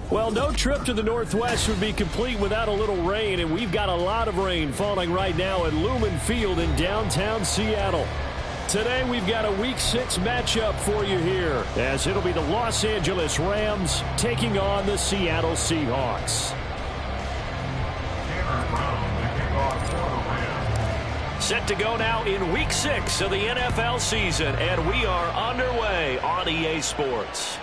Well, no trip to the Northwest would be complete without a little rain, and we've got a lot of rain falling right now at Lumen Field in downtown Seattle. Today, we've got a Week 6 matchup for you here, as it'll be the Los Angeles Rams taking on the Seattle Seahawks. Set to go now in Week 6 of the NFL season, and we are underway on EA Sports.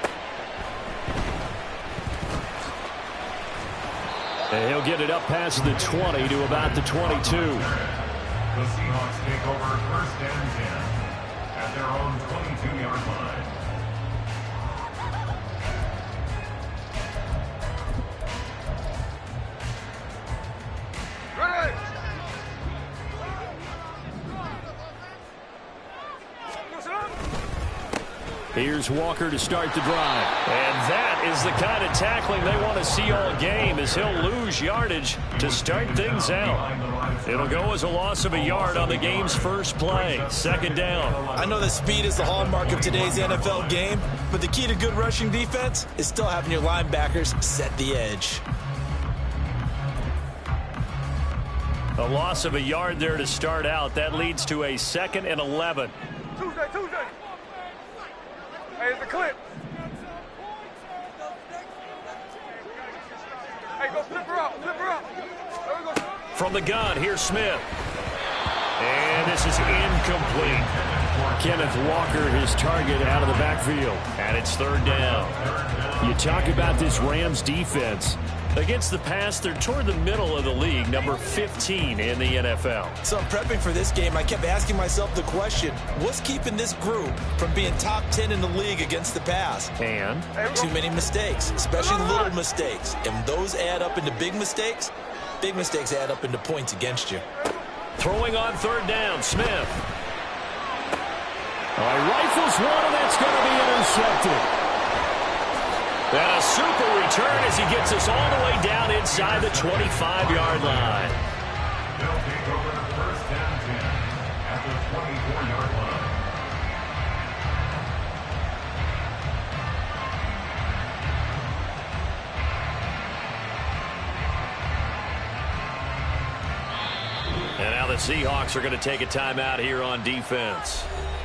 And he'll get it up past the 20 to about the 22. The Seahawks take over first and 10 at their own 22-yard line. Here's Walker to start the drive. And that is the kind of tackling they want to see all game, as he'll lose yardage to start things out. It'll go as a loss of a yard on the game's first play. Second down. I know that speed is the hallmark of today's NFL game, but the key to good rushing defense is still having your linebackers set the edge. A loss of a yard there to start out. That leads to a 2nd and 11. Tuesday. Hey, it's a clip. Hey, go flip her out. There we go. From the gun, here's Smith. And this is incomplete. Kenneth Walker, his target, out of the backfield. And it's 3rd down. You talk about this Rams defense. Against the pass, they're toward the middle of the league, number 15 in the NFL. So I'm prepping for this game. I kept asking myself the question, what's keeping this group from being top 10 in the league against the pass? And? Too many mistakes, especially little mistakes. And those add up into big mistakes. Big mistakes add up into points against you. Throwing on 3rd down, Smith. Rifles one, and that's going to be intercepted. And a super return as he gets us all the way down inside the 25-yard line. They'll take over first and 10 at the 24-yard line. And now the Seahawks are going to take a timeout here on defense.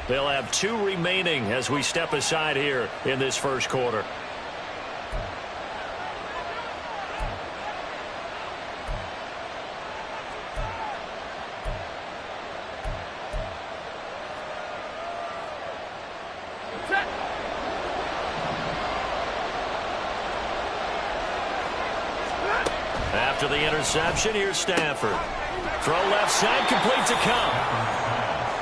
They'll have 2 remaining as we step aside here in this first quarter. After the interception, here's Stafford. Throw left side, complete to Cup.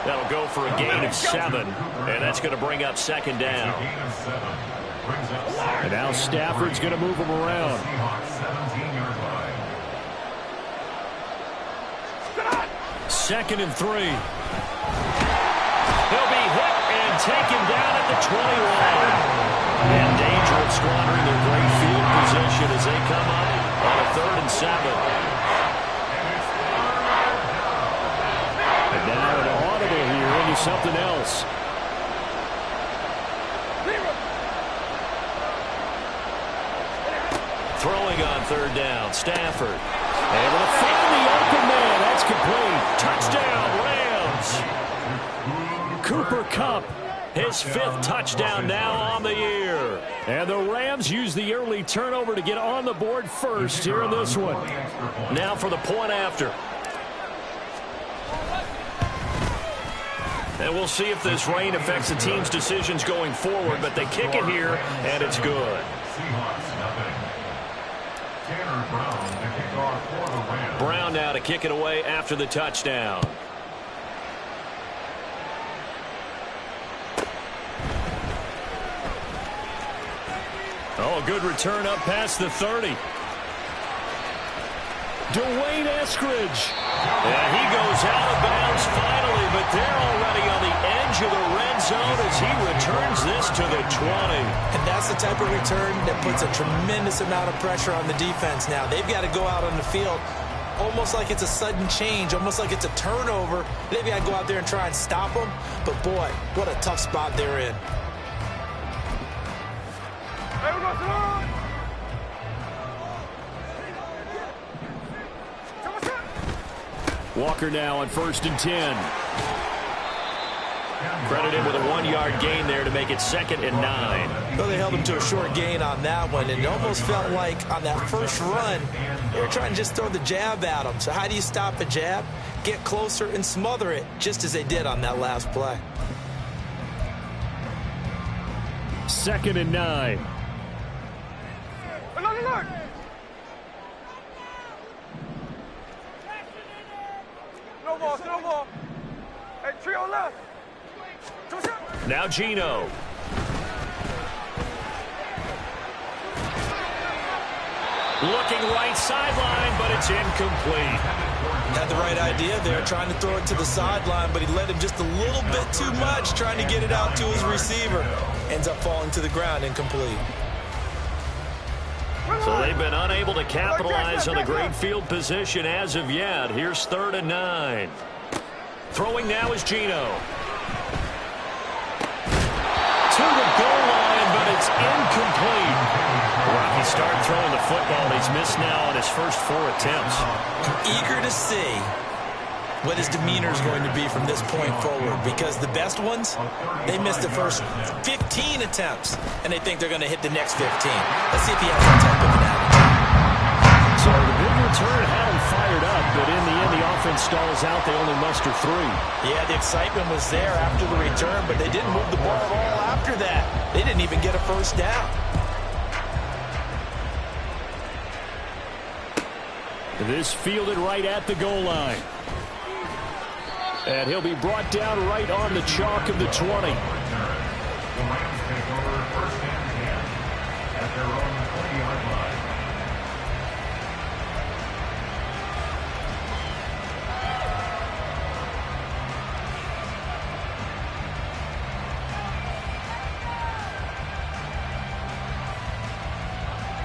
That'll go for a gain of 7, and that's going to bring up 2nd down. And now Stafford's going to move him around. 2nd and 3. He'll be hit and taken down at the 21. In danger of squandering their great field position as they come up on a 3rd and 7. And now an audible here into something else. Throwing on 3rd down, Stafford. Able to find the open man. That's complete. Touchdown, Rams. Cooper Kupp, his 5th touchdown now on the year. And the Rams use the early turnover to get on the board first here in this one. Now for the point after. And we'll see if this rain affects the team's decisions going forward, but they kick it here, and it's good. Brown now to kick it away after the touchdown. Oh, good return up past the 30. Dwayne Eskridge. And he goes out of bounds finally, but they're already on the edge of the red zone as he returns this to the 20. And that's the type of return that puts a tremendous amount of pressure on the defense now. They've got to go out on the field almost like it's a sudden change, almost like it's a turnover. They've got to go out there and try and stop them. But, boy, what a tough spot they're in. Walker now on 1st and 10. Credit him with a 1-yard gain there to make it 2nd and 9. Well, they held him to a short gain on that one, and it almost felt like on that first run, they were trying to just throw the jab at him. So how do you stop a jab? Get closer and smother it, just as they did on that last play. 2nd and 9. Alert! No more. Hey, trio left. Now Gino. Looking right sideline, but it's incomplete. Had the right idea there, trying to throw it to the sideline, but he led him just a little bit too much, trying to get it out to his receiver. Ends up falling to the ground, incomplete. So they've been unable to capitalize on the great field position as of yet. Here's 3rd and 9. Throwing now is Gino. To the goal line, but it's incomplete. Rocky started throwing the football. He's missed now on his first 4 attempts. Eager to see what his demeanor is going to be from this point forward, because the best ones, they missed the first 15 attempts, and they think they're going to hit the next 15. Let's see if he has that type of an attitude. So the big return had him fired up, but in the end, the offense stalls out. They only muster 3. Yeah, the excitement was there after the return, but they didn't move the ball at all after that. They didn't even get a first down. This fielded right at the goal line. And he'll be brought down right on the chalk of the 20. The Rams take over 1st and 10 at their own 20-yard line.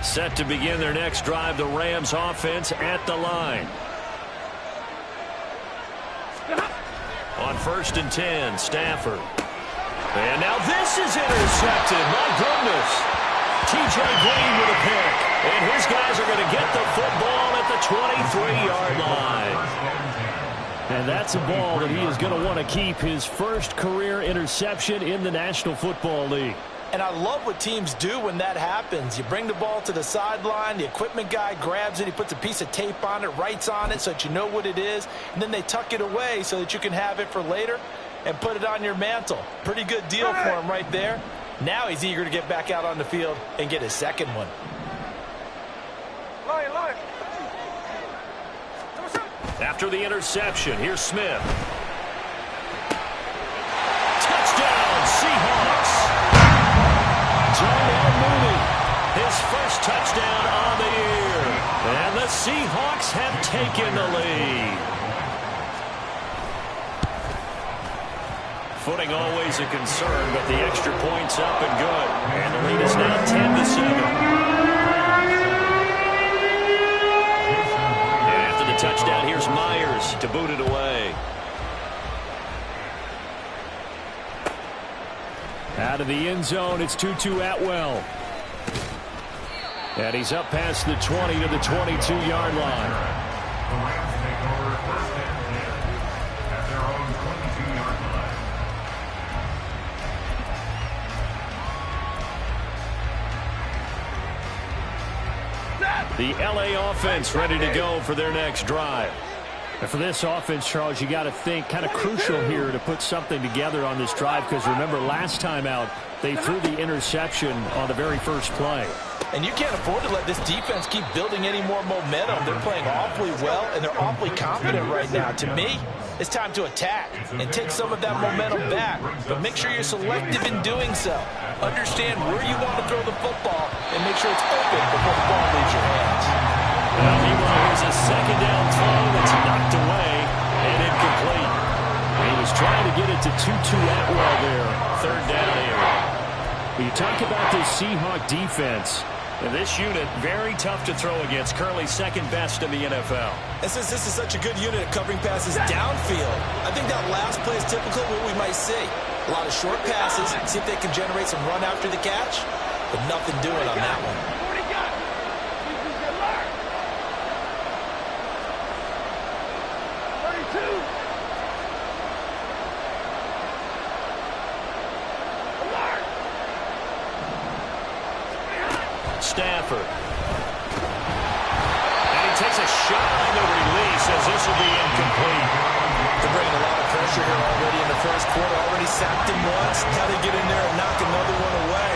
Set to begin their next drive, the Rams offense at the line. On 1st and 10, Stafford. And now this is intercepted. My goodness. T.J. Green with a pick. And his guys are going to get the football at the 23-yard line. And that's a ball that he is going to want to keep, his first career interception in the National Football League. And I love what teams do when that happens. You bring the ball to the sideline, the equipment guy grabs it, he puts a piece of tape on it, writes on it so that you know what it is, and then they tuck it away so that you can have it for later and put it on your mantle. Pretty good deal for him right there. Now he's eager to get back out on the field and get his second one. Line. After the interception, here's Smith. Touchdown, Seahawks. Darnell Mooney, his first touchdown on the year. And the Seahawks have taken the lead. Footing always a concern, but the extra point's up and good. And the lead is now 10-7. And after the touchdown, here's Myers to boot it away. Out of the end zone, it's Tutu Atwell. And he's up past the 20 to the 22-yard line. The Rams take over 1st and 10 at their own 22-yard line. The L.A. offense ready to go for their next drive. And for this offense, Charles, you got to think kind of crucial here to put something together on this drive, because remember last time out they threw the interception on the very first play. And you can't afford to let this defense keep building any more momentum. They're playing awfully well, and they're awfully confident right now. To me, it's time to attack and take some of that momentum back. But make sure you're selective in doing so. Understand where you want to throw the football and make sure it's open before the ball leaves your hands. Well, meanwhile, here's a second down throw that's knocked away and incomplete. He was trying to get it to Tutu Atwell there. 3rd down here. You talk about this Seahawk defense. And this unit, very tough to throw against. Currently 2nd best in the NFL. And since this is such a good unit at covering passes downfield, I think that last play is typical of what we might see. A lot of short passes, see if they can generate some run after the catch, but nothing doing on that one. Stafford. And he takes a shot on the release as this will be incomplete. They're bringing a lot of pressure here already in the first quarter. Already sacked him once. Now they get in there and knock another one away.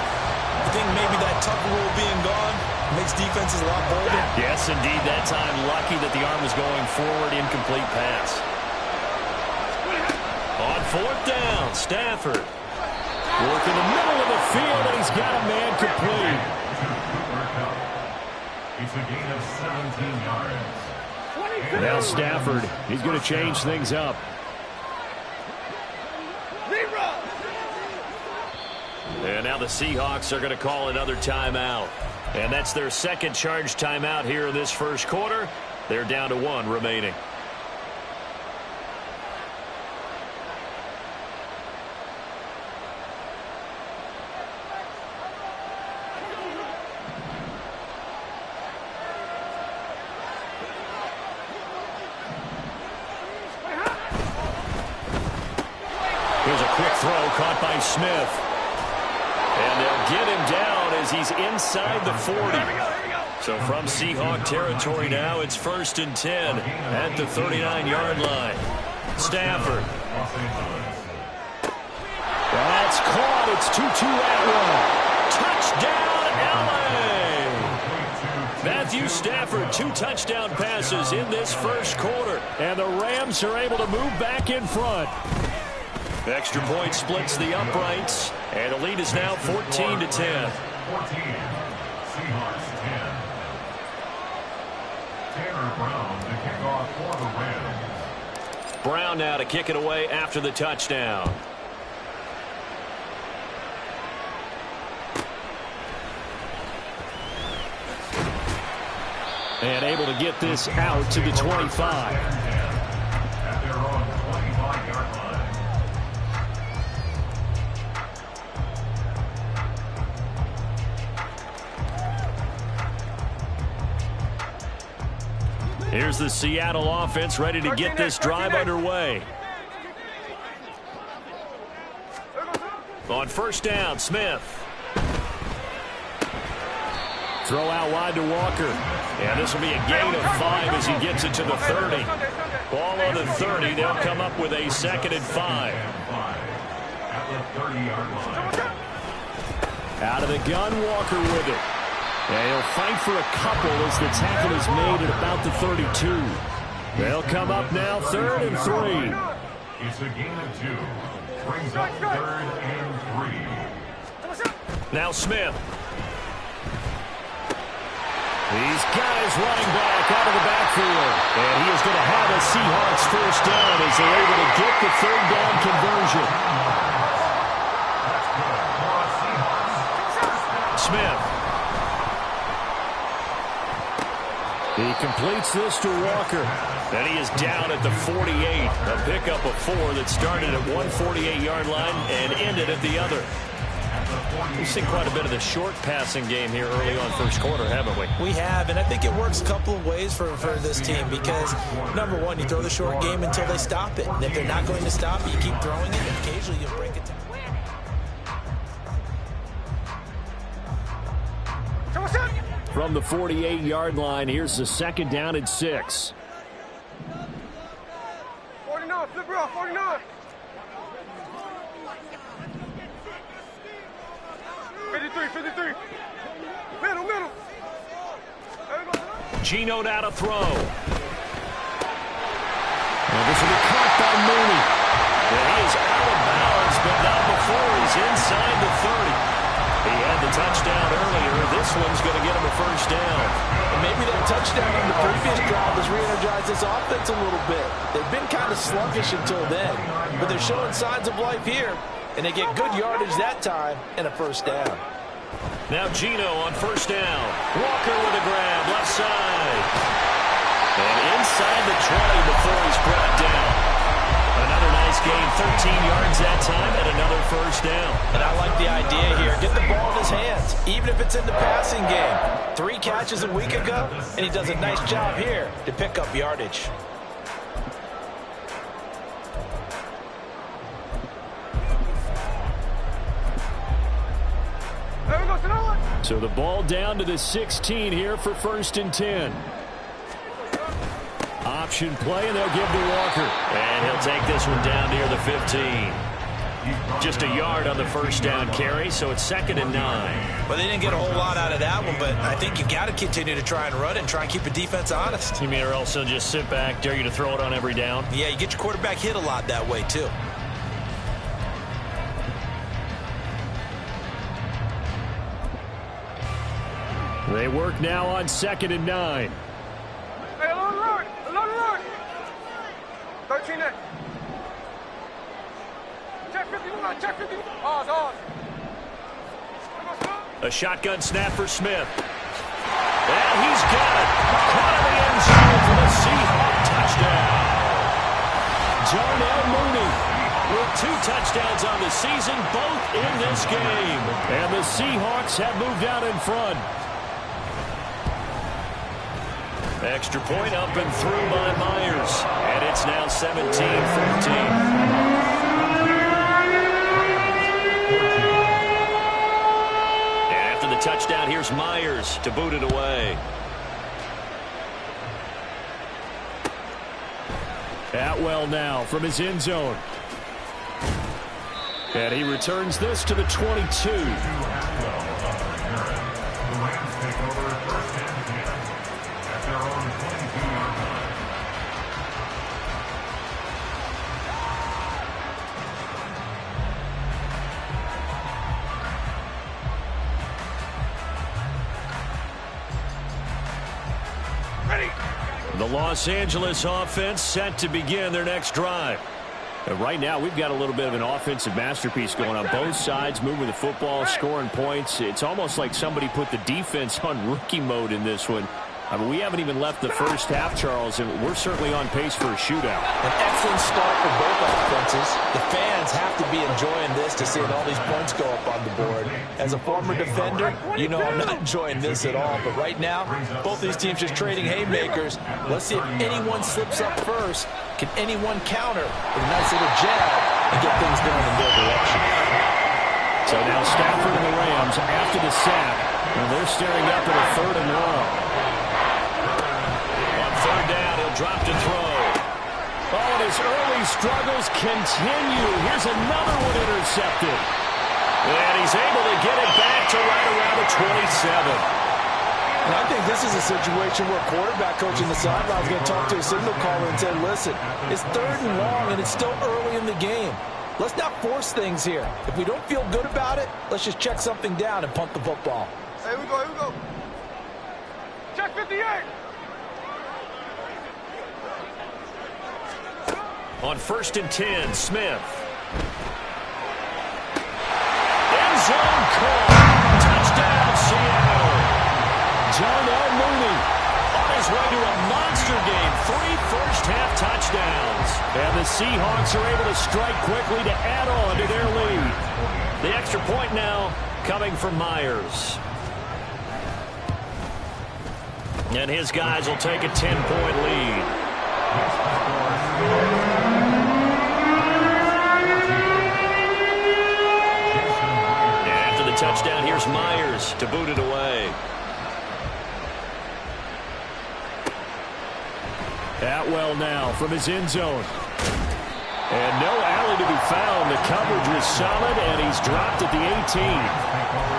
I think maybe that Tucker rule being gone makes defenses a lot bolder. Yes, indeed. That time, lucky that the arm was going forward. Incomplete pass. On fourth down, Stafford. Work in the middle of the field, and he's got a man complete. It's a gain of 17 yards. Now Stafford, he's going to change things up. And now the Seahawks are going to call another timeout. And that's their second charge timeout here in this first quarter. They're down to 1 remaining. Here's a quick throw caught by Smith. And they'll get him down as he's inside the 40. So from Seahawk territory now, it's 1st and 10 at the 39-yard line. Stafford. That's caught. It's 2-2 Atwell. Touchdown, LA. Matthew Stafford, 2 touchdown passes in this first quarter. And the Rams are able to move back in front. Extra point splits the uprights, and the lead is now 14-10. 14. Seahawks 10. Tanner Brown to kick off for the Rams. Brown now to kick it away after the touchdown. And able to get this out to the 25. At their own 25-yard line. Here's the Seattle offense ready to get this drive underway. On first down, Smith. Throw out wide to Walker. And this will be a gain of 5 as he gets it to the 30. Ball on the 30. They'll come up with a 2nd and 5. At the 30-yard line. Out of the gun, Walker with it. And he'll fight for a couple as the tackle is made at about the 32. They'll come up now 3rd and 3. It's a gain of 2. Brings up 3rd and 3. Now Smith. He's got his running back out of the backfield. And he is going to have a Seahawks first down as they're able to get the 3rd down conversion. Smith. He completes this to Walker. And he is down at the 48. A pickup of 4 that started at 148-yard line and ended at the other. We've seen quite a bit of the short passing game here early on first quarter, haven't we? We have, and I think it works a couple of ways for this team because, number one, you throw the short game until they stop it. And if they're not going to stop it, you keep throwing it, and occasionally you break it down. From the 48-yard line, here's the 2nd down and 6. 49, flip it off, 49. 53. Middle. Gino now to throw. And this will be caught by Mooney. And he is out of bounds, but not before he's inside the 30. He had the touchdown earlier. This one's going to get him a first down. And maybe that touchdown on the previous drive has re-energized this offense a little bit. They've been kind of sluggish until then, but they're showing signs of life here, and they get good yardage that time and a first down. Now Gino on first down. Walker with a grab, left side. And inside the 20 before he's brought down. Another nice gain, 13 yards that time, and another first down. And I like the idea here. Get the ball in his hands, even if it's in the passing game. 3 catches a week ago, and he does a nice job here to pick up yardage. So the ball down to the 16 here for 1st and 10. Option play, and they'll give to Walker. And he'll take this one down near the 15. Just a yard on the first down carry, so it's 2nd and 9. Well, they didn't get a whole lot out of that one, but I think you got to continue to try and run and try and keep the defense honest. You mean or else they'll just sit back, dare you to throw it on every down? Yeah, you get your quarterback hit a lot that way, too. They work now on 2nd and 9. Hey, along the line. 13-8. Check 51, check 51. Ours. A shotgun snap for Smith. And he's got it. Caught in the end zone for the Seahawks touchdown. Darnell Mooney With 2 touchdowns on the season, both in this game. And the Seahawks have moved out in front. Extra point up and through by Myers. And it's now 17-14. After the touchdown, here's Myers to boot it away. Atwell now from his end zone. And he returns this to the 22. The Los Angeles offense set to begin their next drive. And right now, we've got a little bit of an offensive masterpiece going on both sides, moving the football, scoring points. It's almost like somebody put the defense on rookie mode in this one. I mean, we haven't even left the first half, Charles, and we're certainly on pace for a shootout. An excellent start for both offenses. The fans have to be enjoying this to see all these points go up on the board. As a former defender, you know I'm not enjoying this at all. But right now, both these teams just trading haymakers. Let's see if anyone slips up first. Can anyone counter with a nice little jab and get things going in their direction? So now Stafford and the Rams after the sack, and they're staring up at a 3rd and long. Third down, he'll drop to throw. Oh, and his early struggles continue. Here's another one intercepted. And he's able to get it back to right around the 27. And I think this is a situation where quarterback coach in the sideline is going to talk to a signal caller and say, listen, it's 3rd and long and it's still early in the game. Let's not force things here. If we don't feel good about it, let's just check something down and punt the football. Hey, here we go. Check 58. On 1st and 10, Smith. End zone call. Touchdown, Seattle. Darnell Mooney On his way to a monster game. 3 first-half touchdowns. And the Seahawks are able to strike quickly to add on to their lead. The extra point now coming from Myers. And his guys will take a 10-point lead. Touchdown, here's Myers to boot it away. Atwell now from his end zone. And no alley to be found. The coverage was solid, and he's dropped at the 18.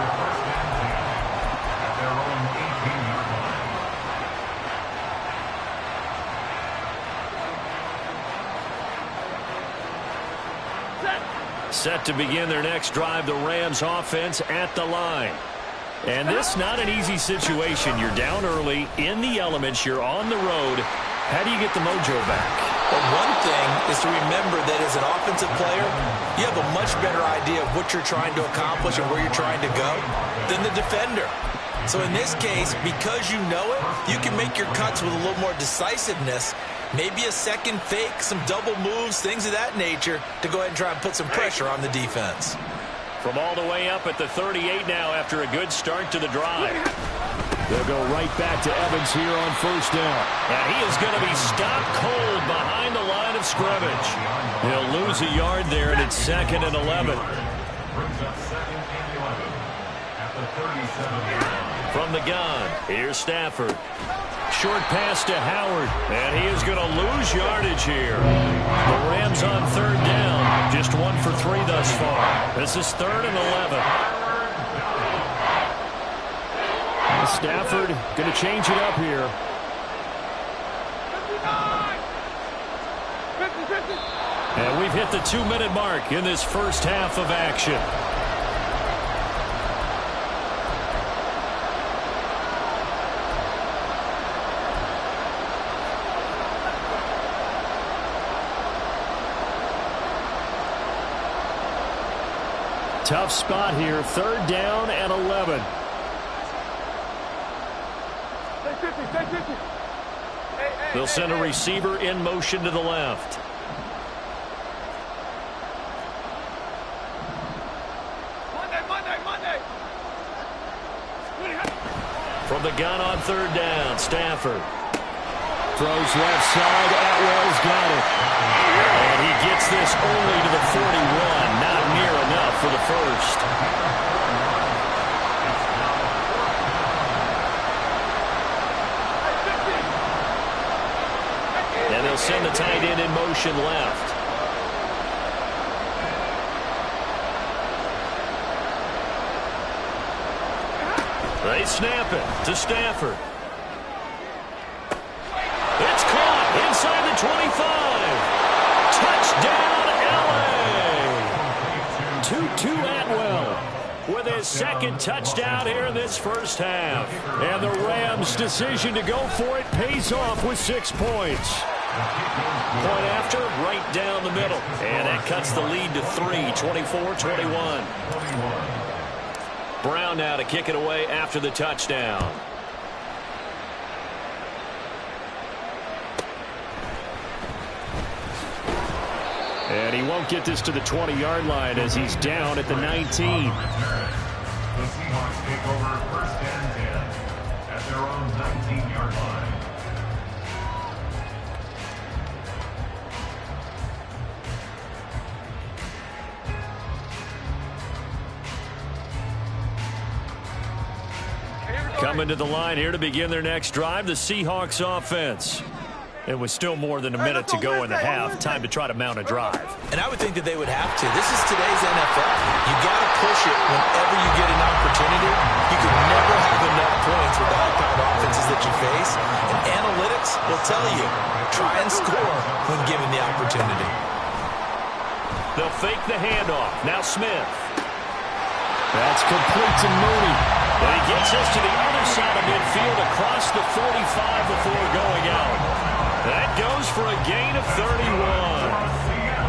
Set to begin their next drive, the Rams offense at the line. And this not an easy situation. You're down early, in the elements, you're on the road. How do you get the mojo back? But one thing is to remember that as an offensive player, you have a much better idea of what you're trying to accomplish and where you're trying to go than the defender. So in this case, because you know it, you can make your cuts with a little more decisiveness. Maybe a second fake, some double moves, things of that nature to go ahead and try and put some pressure on the defense. From all the way up at the 38 now after a good start to the drive. They'll go right back to Evans here on 1st down. And he is going to be stopped cold behind the line of scrimmage. He'll lose a yard there, and it's 2nd and 11. From the gun, here's Stafford. Short pass to Howard, and he is going to lose yardage here. The Rams on third down, just 1 for 3 thus far. This is 3rd and 11. Stafford going to change it up here. 50-50. And we've hit the 2-minute mark in this first half of action. Tough spot here, 3rd down and 11. Stay 50, stay 50. They'll send a receiver in motion to the left. Monday. From the gun on 3rd down, Stafford. Throws left side, Atwell's got it. And he gets this only to the 41, not near enough for the first. And they'll send the tight end in motion left. They snap it to Stafford. It's caught inside the 25. Touchdown, L.A. 2-2 Atwell with his second touchdown here in this first half. And the Rams' decision to go for it pays off with 6 points. Point after, right down the middle. And that cuts the lead to 3, 24-21. Brown now to kick it away after the touchdown. And he won't get this to the 20-yard line as he's down at the 19. The Seahawks take over 1st and 10 at their own 19-yard line. Coming to the line here to begin their next drive, the Seahawks offense. It was still more than a minute to go in the half. Time to try to mount a drive. And I would think that they would have to. This is today's NFL. You got to push it whenever you get an opportunity. You can never have enough points with the high-powered offenses that you face. And analytics will tell you, try and score when given the opportunity. They'll fake the handoff. Now Smith. That's complete to Mooney. And he gets us to the other side of midfield across the 45 before going out. That goes for a gain of 31.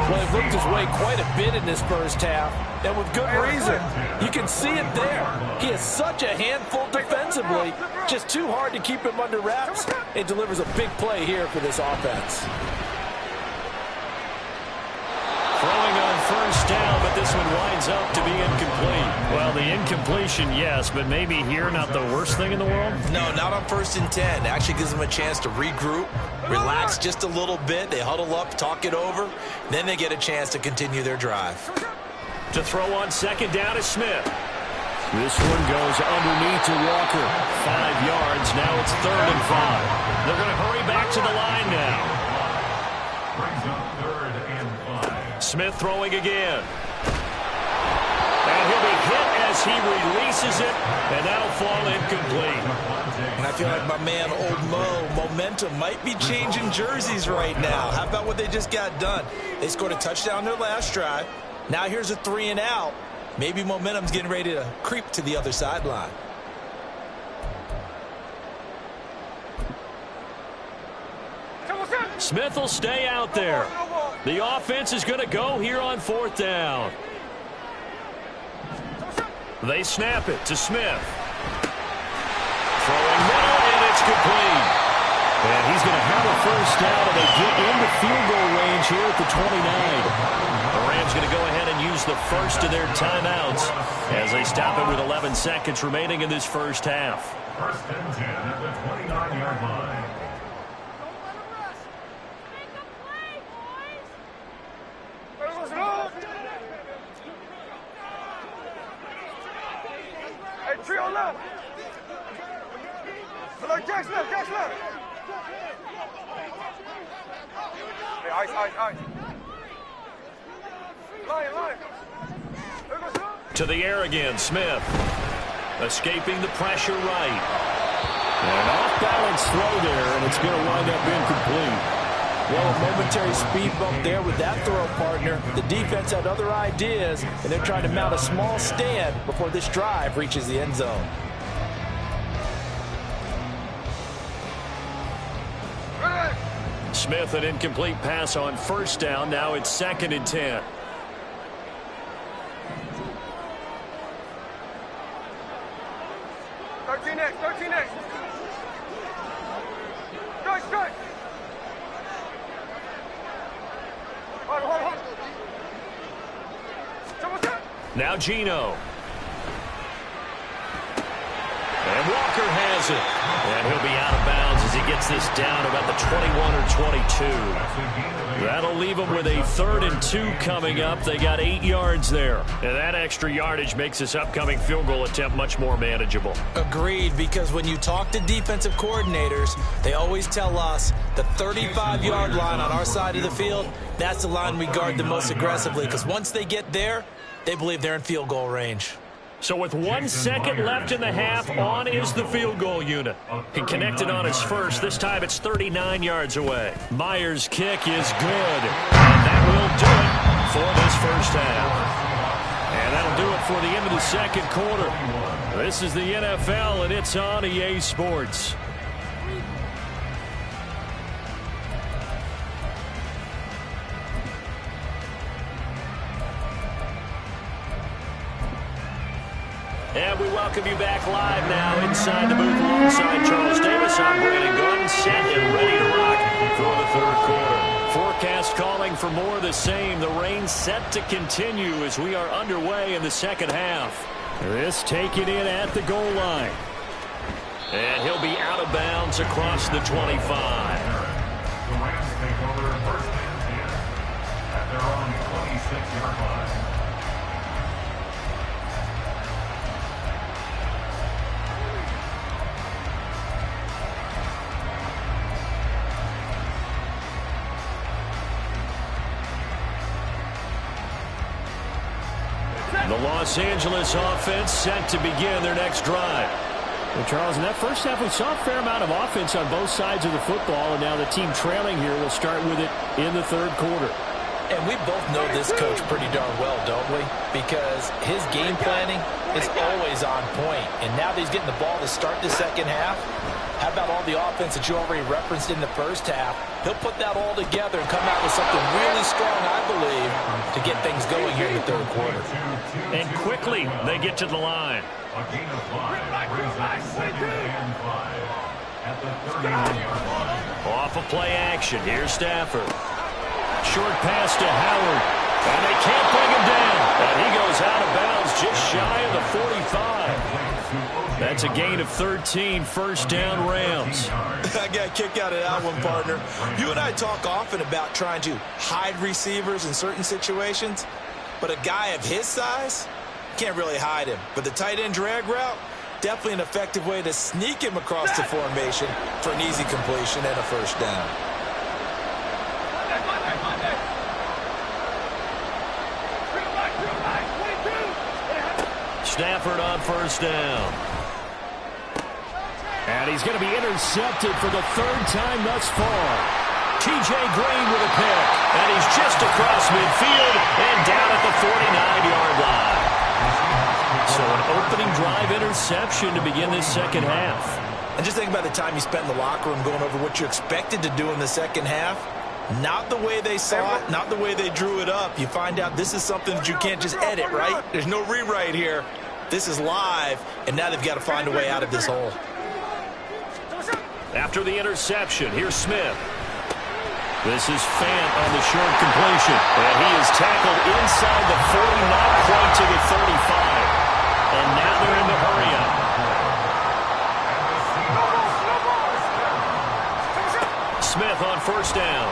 Well, he looked his way quite a bit in this first half, and with good reason. You can see it there. He is such a handful defensively, just too hard to keep him under wraps. It delivers a big play here for this offense. Throwing on 1st down, but this one winds up to be incomplete. Well, the incompletion, yes, but maybe here not the worst thing in the world? No, not on 1st and 10. Actually gives them a chance to regroup, relax just a little bit. They huddle up, talk it over. Then they get a chance to continue their drive. To throw on 2nd down is Smith. This one goes underneath to Walker. 5 yards. Now it's 3rd and 5. They're going to hurry back to the line now. Brings up 3rd and 5. Smith throwing again. And he'll be hit as he releases it, and that'll fall incomplete. And I feel like my man, Old Mo, momentum might be changing jerseys right now. How about what they just got done? They scored a touchdown their last drive. Now here's a 3 and out. Maybe momentum's getting ready to creep to the other sideline. Smith will stay out there. The offense is going to go here on 4th down. They snap it to Smith. Throwing middle, and it's complete. And he's going to have a 1st down, and they get into field goal range here at the 29. The Rams going to go ahead and use the first of their timeouts as they stop it with 11 seconds remaining in this first half. 1st and 10 at the 29-yard line. To the air again, Smith. Escaping the pressure right. An off-balance throw there, and it's going to wind up incomplete. Well, a momentary speed bump there with that throw, partner. The defense had other ideas, and they're trying to mount a small stand before this drive reaches the end zone. Smith, an incomplete pass on first down. Now it's 2nd and 10. Now Gino. And Walker has it. And he'll be out of bounds as he gets this down about the 21 or 22. That'll leave them with a 3rd and 2 coming up. They got 8 yards there. And that extra yardage makes this upcoming field goal attempt much more manageable. Agreed, because when you talk to defensive coordinators, they always tell us the 35-yard line on our side of the field, that's the line we guard the most aggressively, because once they get there, they believe they're in field goal range. So with 1 second left in the half, on is the field goal unit. He connected on his first. This time it's 39 yards away. Myers' kick is good. And that will do it for this first half. And that'll do it for the end of the second quarter. This is the NFL, and it's on EA Sports. And we welcome you back live now inside the booth alongside Charles Davis. I'm Brandon Gordon, set and ready to rock for the third quarter. Forecast calling for more of the same. The rain set to continue as we are underway in the second half. This taken in at the goal line. And he'll be out of bounds across the 25. The Rams take over 1st and 10 at their own 26-yard line. The Los Angeles offense set to begin their next drive. Well, Charles, in that first half, we saw a fair amount of offense on both sides of the football, and now the team trailing here will start with it in the third quarter. And we both know this coach pretty darn well, don't we? Because his game planning is always on point. And now that he's getting the ball to start the second half, how about all the offense that you already referenced in the first half? He'll put that all together and come out with something really strong, I believe, to get things going here in the third quarter. And quickly, they get to the line. A gain of 5 brings up 2nd and 5 at the 39-yard line. Off a play action. Here's Stafford. Short pass to Howard. And they can't bring him down. And he goes out of bounds just shy of the 45. That's a gain of 13, first down Rams. I got a kick out of that one, partner. You and I talk often about trying to hide receivers in certain situations, but a guy of his size can't really hide him. But the tight end drag route, definitely an effective way to sneak him across the formation for an easy completion and a first down. Stafford on first down. And he's going to be intercepted for the 3rd time thus far. T.J. Green with a pick. And he's just across midfield and down at the 49-yard line. So an opening drive interception to begin this second half. And just think about the time you spent in the locker room going over what you expected to do in the second half. Not the way they saw it, not the way they drew it up. You find out this is something that you can't just edit, right? There's no rewrite here. This is live, and now they've got to find a way out of this hole. After the interception, here's Smith. This is Fant on the short completion. And he is tackled inside the 40, not quite to the 35. And now they're in the hurry-up. Smith on first down.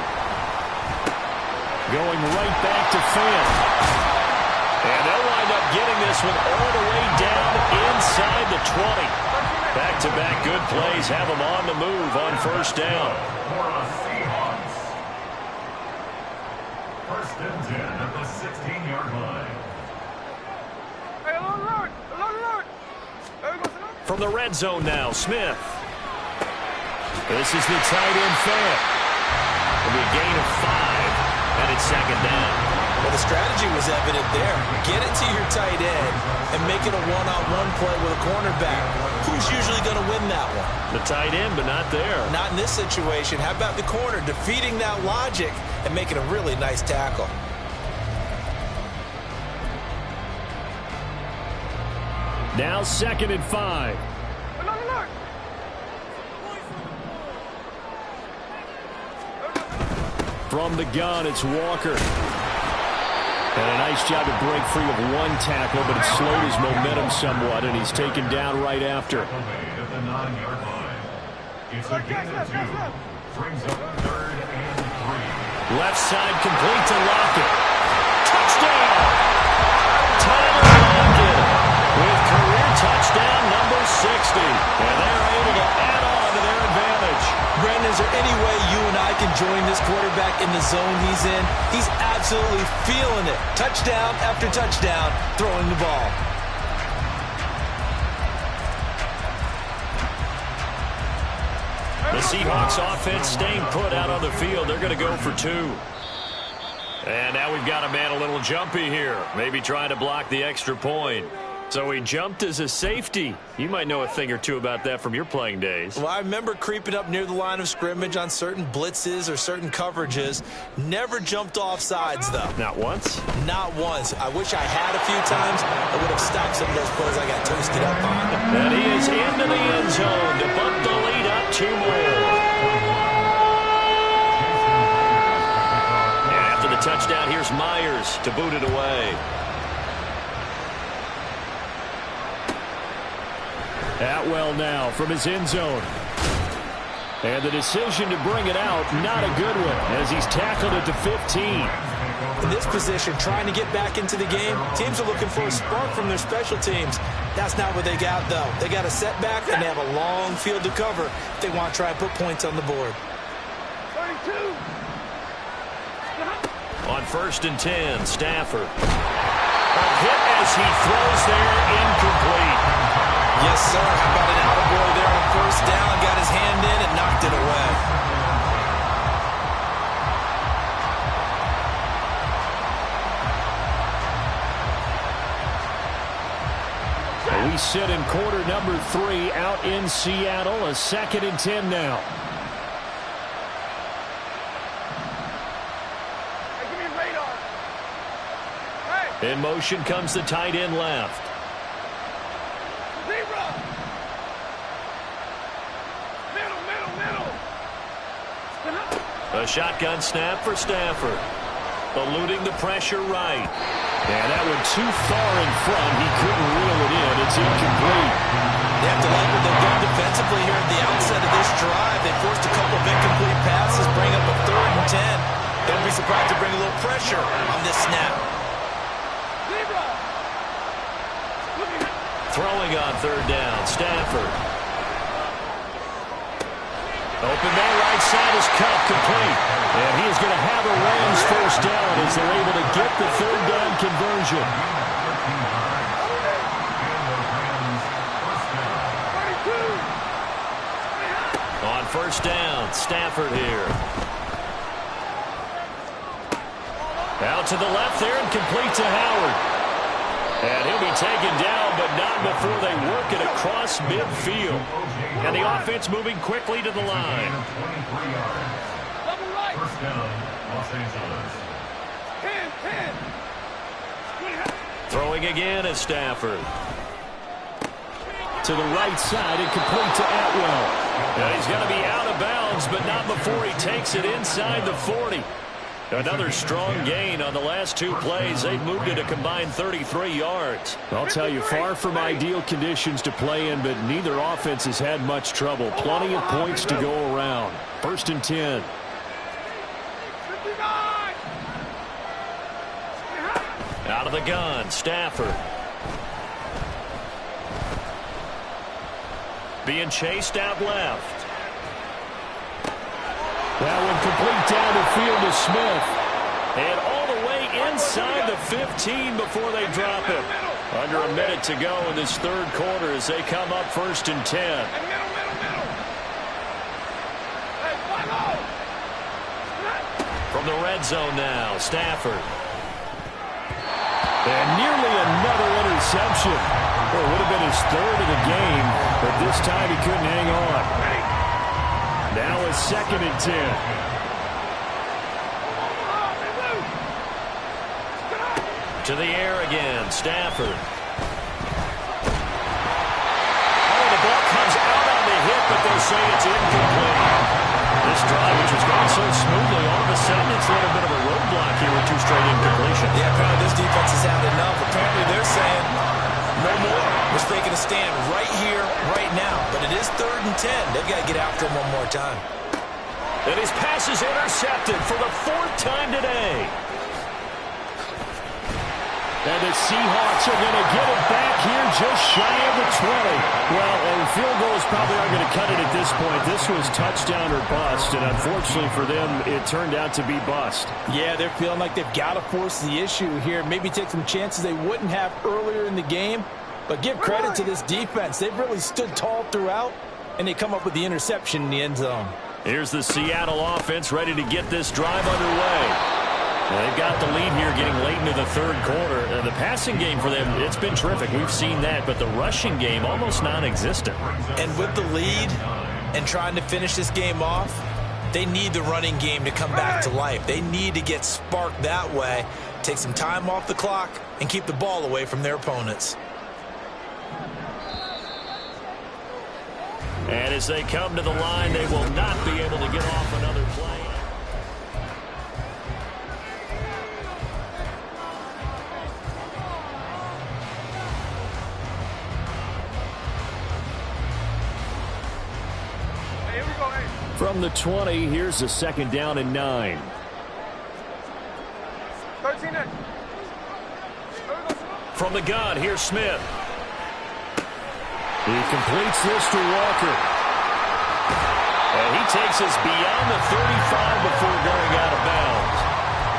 Going right back to Fant. And they'll wind up getting this one all the way down inside the 20. Back-to-back good plays have them on the move on first down. First and 10 at the 16-yard line. Hey, alert! Alert! From the red zone now, Smith. This is the tight end fed. It'll be a gain of 5, and it's second down. Well, the strategy was evident there. Get it to your tight end and make it a one-on-one play with a cornerback. Who's usually going to win that one? The tight end, but not there. Not in this situation. How about the corner defeating that logic and making a really nice tackle? Now 2nd and 5. Alert! From the gun, it's Walker. And a nice job to break free of one tackle, but it slowed his momentum somewhat, and he's taken down right after. At the 9-yard line. It's a gain of 2. Brings up 3rd and 3. Left side complete to Lockett. Touchdown! Tyler Lockett with career touchdown number 60. And they're able to add on to their advantage. Brandon, is there any way you and I can join this quarterback in the zone he's in? He's absolutely feeling it. Touchdown after touchdown, throwing the ball. The Seahawks offense staying put out on the field. They're going to go for 2. And now we've got a man a little jumpy here. Maybe trying to block the extra point. So he jumped as a safety. You might know a thing or two about that from your playing days. Well, I remember creeping up near the line of scrimmage on certain blitzes or certain coverages. Never jumped off sides, though. Not once? Not once. I wish I had a few times. I would have stopped some of those plays I got toasted up on. And he is into the end zone to bump the lead up 2 more. And after the touchdown, here's Myers to boot it away. Atwell now from his end zone. And the decision to bring it out, not a good one, as he's tackled it to 15. In this position, trying to get back into the game, teams are looking for a spark from their special teams. That's not what they got, though. They got a setback, and they have a long field to cover if they want to try and put points on the board. 32! On 1st and 10, Stafford. A hit as he throws there, incomplete. Yes, sir. How about an attaboy there on 1st down? Got his hand in and knocked it away. And we sit in quarter number 3 out in Seattle. A 2nd and 10 now. Hey, give me radar! Hey! In motion comes the tight end left. Zebra! Middle! A shotgun snap for Stafford. Eluding the pressure right. And that one too far in front. He couldn't reel it in. It's incomplete. They have to like what they've done defensively here at the outset of this drive. They forced a couple of incomplete passes, bring up a 3rd and 10. Don't be surprised to bring a little pressure on this snap. Zebra! Throwing on 3rd down, Stafford. Open man right side is cut complete. And he is going to have a Rams 1st down as they're able to get the 3rd down conversion. On 1st down, Stafford here. Out to the left there and complete to Howard. And he'll be taken down, but not before they work it across midfield. And the offense moving quickly to the line. Double right! First down, Los Angeles. 10! Throwing again is Stafford. To the right side and complete to Atwell. And he's going to be out of bounds, but not before he takes it inside the 40. Another strong gain on the last 2 plays. They've moved it a combined 33 yards. I'll tell you, far from ideal conditions to play in, but neither offense has had much trouble. Plenty of points to go around. 1st and 10. 59! Out of the gun, Stafford. Being chased out left. That one complete down the field to Smith. And all the way inside the 15 before they drop him. Under a minute to go in this third quarter as they come up 1st and 10. From the red zone now, Stafford. And nearly another interception. Well, it would have been his third of the game, but this time he couldn't hang on. Now it's 2nd and 10. To the air again, Stafford. Oh, the ball comes out on the hit, but they say it's incomplete. This drive, which was going so smoothly, all of a sudden it's a little bit of a roadblock here with 2 straight incompletions. Yeah, apparently this defense has had enough. Apparently they're saying no more. We're taking a stand right here, right now. But it is 3rd and 10. They've got to get after him one more time. And his pass is intercepted for the 4th time today. And the Seahawks are going to get it back here just shy of the 20. Well, and field goals probably aren't going to cut it at this point. This was touchdown or bust, and unfortunately for them, it turned out to be bust. Yeah, they're feeling like they've got to force the issue here. Maybe take some chances they wouldn't have earlier in the game. But give credit to this defense. They've really stood tall throughout, and they come up with the interception in the end zone. Here's the Seattle offense ready to get this drive underway. They've got the lead here getting late into the third quarter. The passing game for them, it's been terrific. We've seen that, but the rushing game almost non-existent. And with the lead and trying to finish this game off, they need the running game to come back to life. They need to get sparked that way, take some time off the clock, and keep the ball away from their opponents. And as they come to the line, they will not be able to get off another play. From the 20, here's a 2nd down and 9. 13 in. From the gun, here's Smith. He completes this to Walker. And he takes us beyond the 35 before going out of bounds.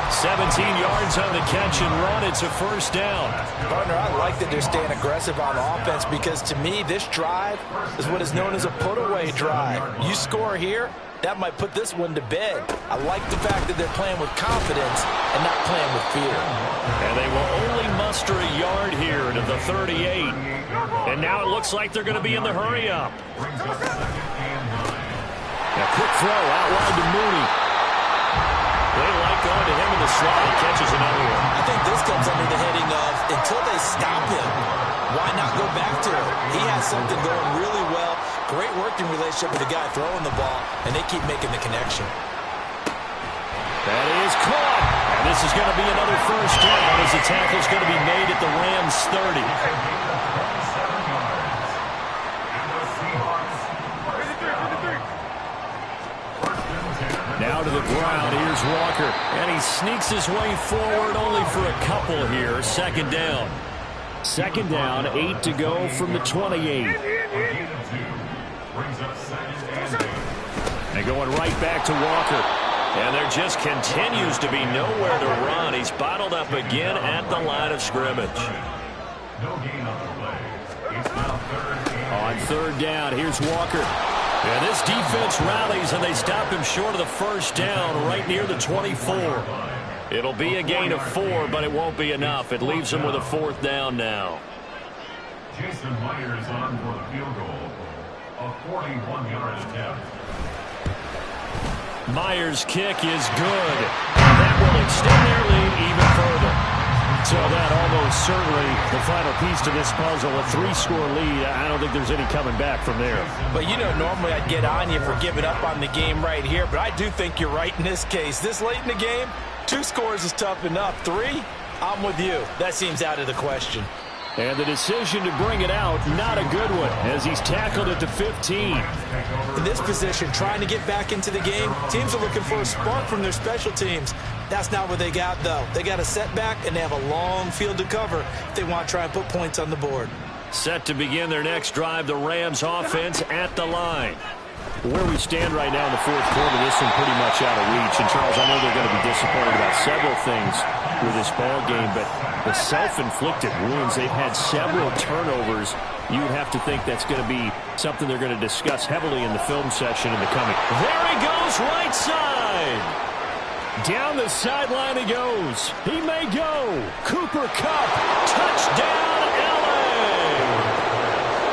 17 yards on the catch and run. It's a 1st down. Partner, I like that they're staying aggressive on offense because, to me, this drive is what is known as a put-away drive. You score here, that might put this one to bed. I like the fact that they're playing with confidence and not playing with fear. And they will only muster a yard here to the 38. And now it looks like they're going to be in the hurry-up. A quick throw out wide to Mooney. They like going to him in the slot. He catches another one. I think this comes under the heading of, until they stop him, why not go back to him? He has something going really well. Great working relationship with the guy throwing the ball, and they keep making the connection. That is caught. And this is going to be another 1st down as the tackle's going to be made at the Rams' 30. Now to the ground, here's Walker. And he sneaks his way forward only for a couple here. 2nd down. 2nd down, 8 to go from the 28. They're going right back to Walker. And there just continues to be nowhere to run. He's bottled up again at the line of scrimmage. On 3rd down, here's Walker. And this defense rallies, and they stop him short of the 1st down right near the 24. It'll be a gain of 4, but it won't be enough. It leaves him with a 4th down now. Jason Myers on for the field goal. A 41-yard attempt. Myers' kick is good. That will extend their lead even further. So that almost certainly the final piece to this puzzle, a 3-score lead. I don't think there's any coming back from there. But, you know, normally I'd get on you for giving up on the game right here, but I do think you're right in this case. This late in the game, 2 scores is tough enough. 3, I'm with you. That seems out of the question. And the decision to bring it out, not a good one, as he's tackled at the 15. In this position, trying to get back into the game, teams are looking for a spark from their special teams. That's not what they got, though. They got a setback, and they have a long field to cover if they want to try and put points on the board. Set to begin their next drive, the Rams offense at the line. Where we stand right now in the fourth quarter, this one pretty much out of reach. And, Charles, I know they're going to be disappointed about several things with this ball game, but the self-inflicted wounds, they've had several turnovers. You would have to think that's going to be something they're going to discuss heavily in the film session in the coming. There he goes, right side. Down the sideline he goes. He may go. Cooper Kupp. Touchdown, L.A.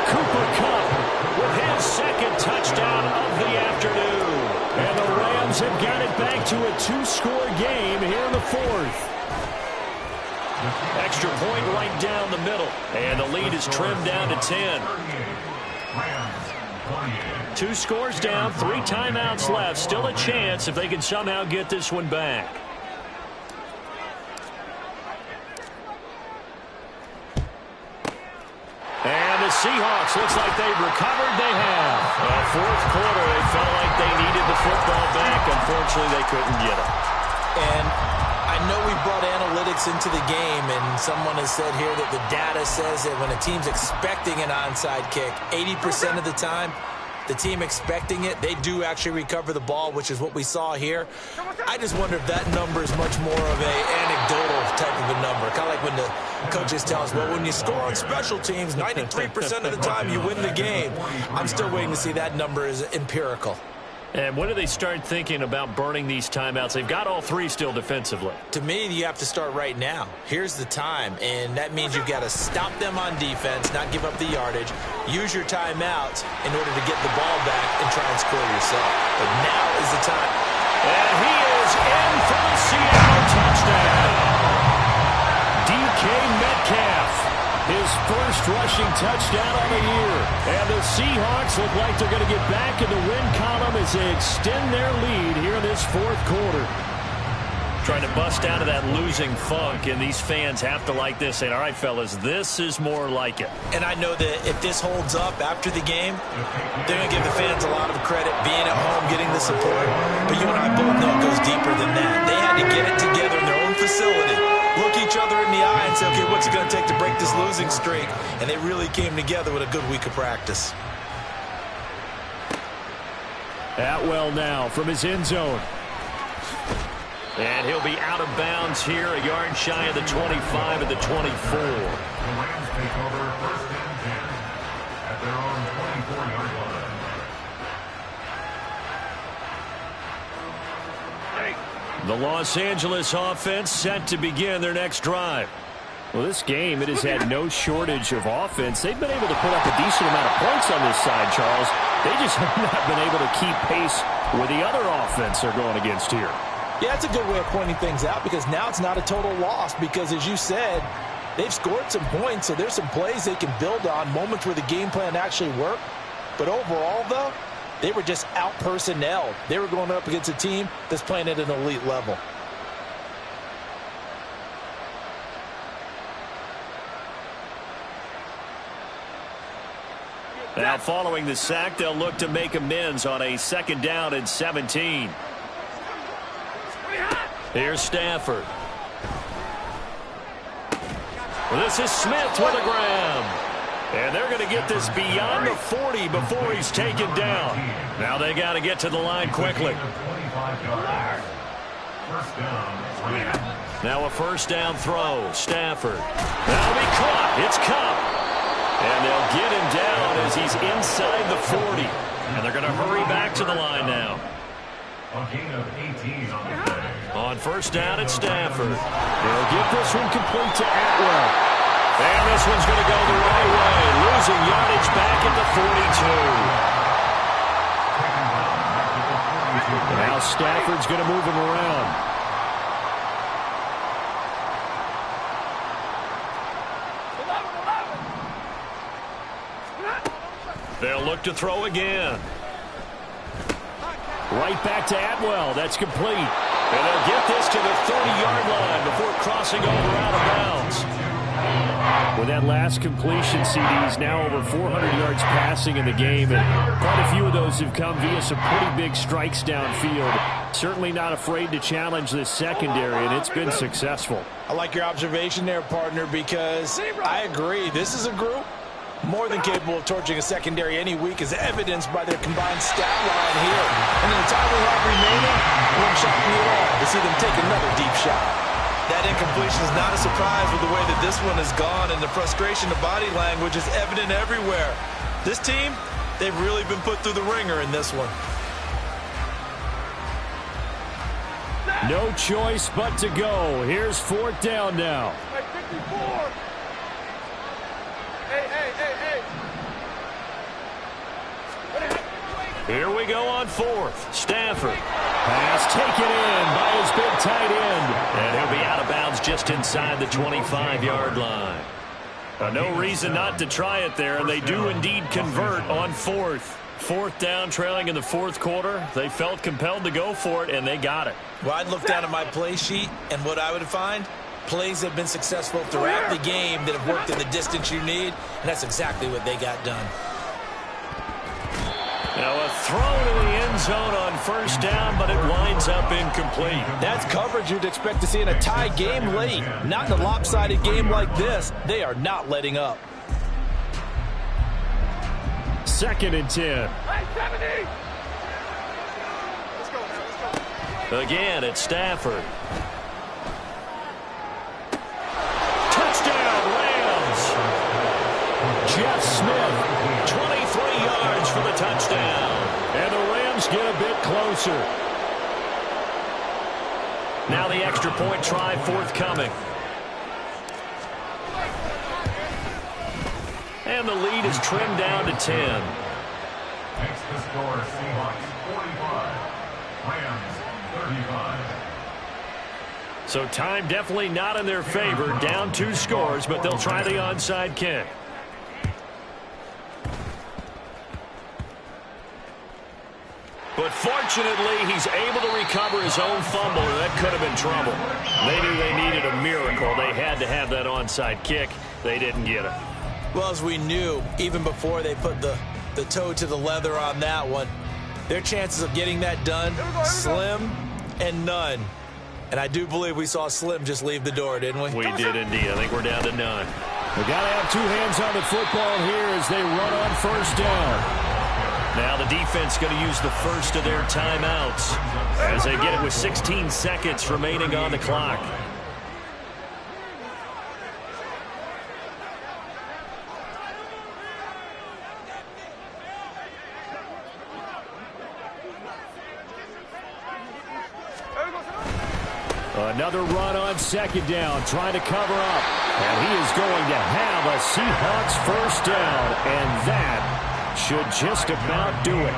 Cooper Kupp with his second touchdown of the afternoon. And the Rams have got it back to a two-score game here in the fourth. Extra point right down the middle. And the lead is trimmed down to 10. 2 scores down, 3 timeouts left. Still a chance if they can somehow get this one back. And the Seahawks, looks like they've recovered. They have. Fourth quarter, they felt like they needed the football back. Unfortunately, they couldn't get it. And I know we brought analytics into the game, and someone has said here that the data says that when a team's expecting an onside kick, 80% of the time, the team expecting it, they do actually recover the ball, which is what we saw here. I just wonder if that number is much more of a anecdotal type of a number. Kind of like when the coaches tell us, well, when you score on special teams, 93% of the time you win the game. I'm still waiting to see that number is empirical. And when do they start thinking about burning these timeouts? They've got all 3 still defensively. To me, you have to start right now. Here's the time, and that means you've got to stop them on defense, not give up the yardage, use your timeouts in order to get the ball back and try and score yourself. But now is the time. And he is in for the Seattle touchdown. DK Metcalf. His first rushing touchdown of the year. And the Seahawks look like they're going to get back in the win column as they extend their lead here in this fourth quarter. Trying to bust out of that losing funk, and these fans have to like this. Saying, all right, fellas, this is more like it. And I know that if this holds up after the game, they're going to give the fans a lot of credit being at home, getting the support. But you and I both know it goes deeper than that. They had to get it together in their own facility, look each other in the eye and say, okay, what's it going to take to break this losing streak? And they really came together with a good week of practice. Atwell now from his end zone. And he'll be out of bounds here, a yard shy of the 25 and the 24. The Rams take over first and 10 at their own 24-yard line. The Los Angeles offense set to begin their next drive. Well, this game, it has had no shortage of offense. They've been able to put up a decent amount of points on this side, Charles. They just have not been able to keep pace with the other offense they're going against here. Yeah, that's a good way of pointing things out because now it's not a total loss because, as you said, they've scored some points, so there's some plays they can build on, moments where the game plan actually worked. But overall, though, they were just out-personnelled. They were going up against a team that's playing at an elite level. Now, following the sack, they'll look to make amends on a 2nd down and 17. Here's Stafford. Well, this is Smith with a grab. And they're going to get this beyond the 40 before he's taken down. Now they got to get to the line quickly. Now a first down throw. Stafford. That'll be caught. It's Kupp. And they'll get him down as he's inside the 40. And they're going to hurry back to the line now. A gain of 18 on the play. On first down, it's Stafford. They'll get this one complete to Atwell. And this one's going to go the right way. Losing yardage back at the 42. Now Stafford's going to move him around. They'll look to throw again. Right back to Atwell. That's complete. And they'll get this to the 30-yard line before crossing over out of bounds. With that last completion, CD's now over 400 yards passing in the game, and quite a few of those have come via some pretty big strikes downfield. Certainly not afraid to challenge this secondary, and it's been successful. I like your observation there, partner, because I agree. This is a group More than capable of torching a secondary any week, as evidenced by their combined stat line here. And in the time we have remaining, it wouldn't shock me at all to see them take another deep shot. That incompletion is not a surprise with the way that this one has gone, and the frustration of body language is evident everywhere. This team, they've really been put through the ringer in this one. No choice but to go. Here's 4th down now. Hey, 54. Hey. Here we go on 4th. Stafford. Pass taken in by his big tight end. And he'll be out of bounds just inside the 25-yard line. No reason not to try it there, and they do indeed convert on 4th. 4th down, trailing in the 4th quarter. They felt compelled to go for it, and they got it. Well, I'd look down at my play sheet, and what I would find, plays have been successful throughout the game that have worked in the distance you need, and that's exactly what they got done. Now a throw to the end zone on 1st down, but it winds up incomplete. That's coverage you'd expect to see in a tie game late. Not in a lopsided game like this. They are not letting up. 2nd and 10. Hey, 70. Let's go, man. Let's go. Again, it's Stafford. Touchdown, Rams. Jeff Smith, 23 yards for the touchdown. And the Rams get a bit closer. Now the extra point try forthcoming. And the lead is trimmed down to 10. Next to score, Seahawks 45, Rams 35. So time definitely not in their favor. Down 2 scores, but they'll try the onside kick. But fortunately, he's able to recover his own fumble, and that could have been trouble. They knew they needed a miracle. They had to have that onside kick. They didn't get it. Well, as we knew, even before they put the toe to the leather on that one, their chances of getting that done, slim and none. And I do believe we saw Slim just leave the door, didn't we? We did indeed. I think we're down to none. We got to have 2 hands on the football here as they run on 1st down. Now the defense going to use the first of their timeouts as they get it with 16 seconds remaining on the clock. Another run on 2nd down, trying to cover up. And he is going to have a Seahawks 1st down, and that should just about do it.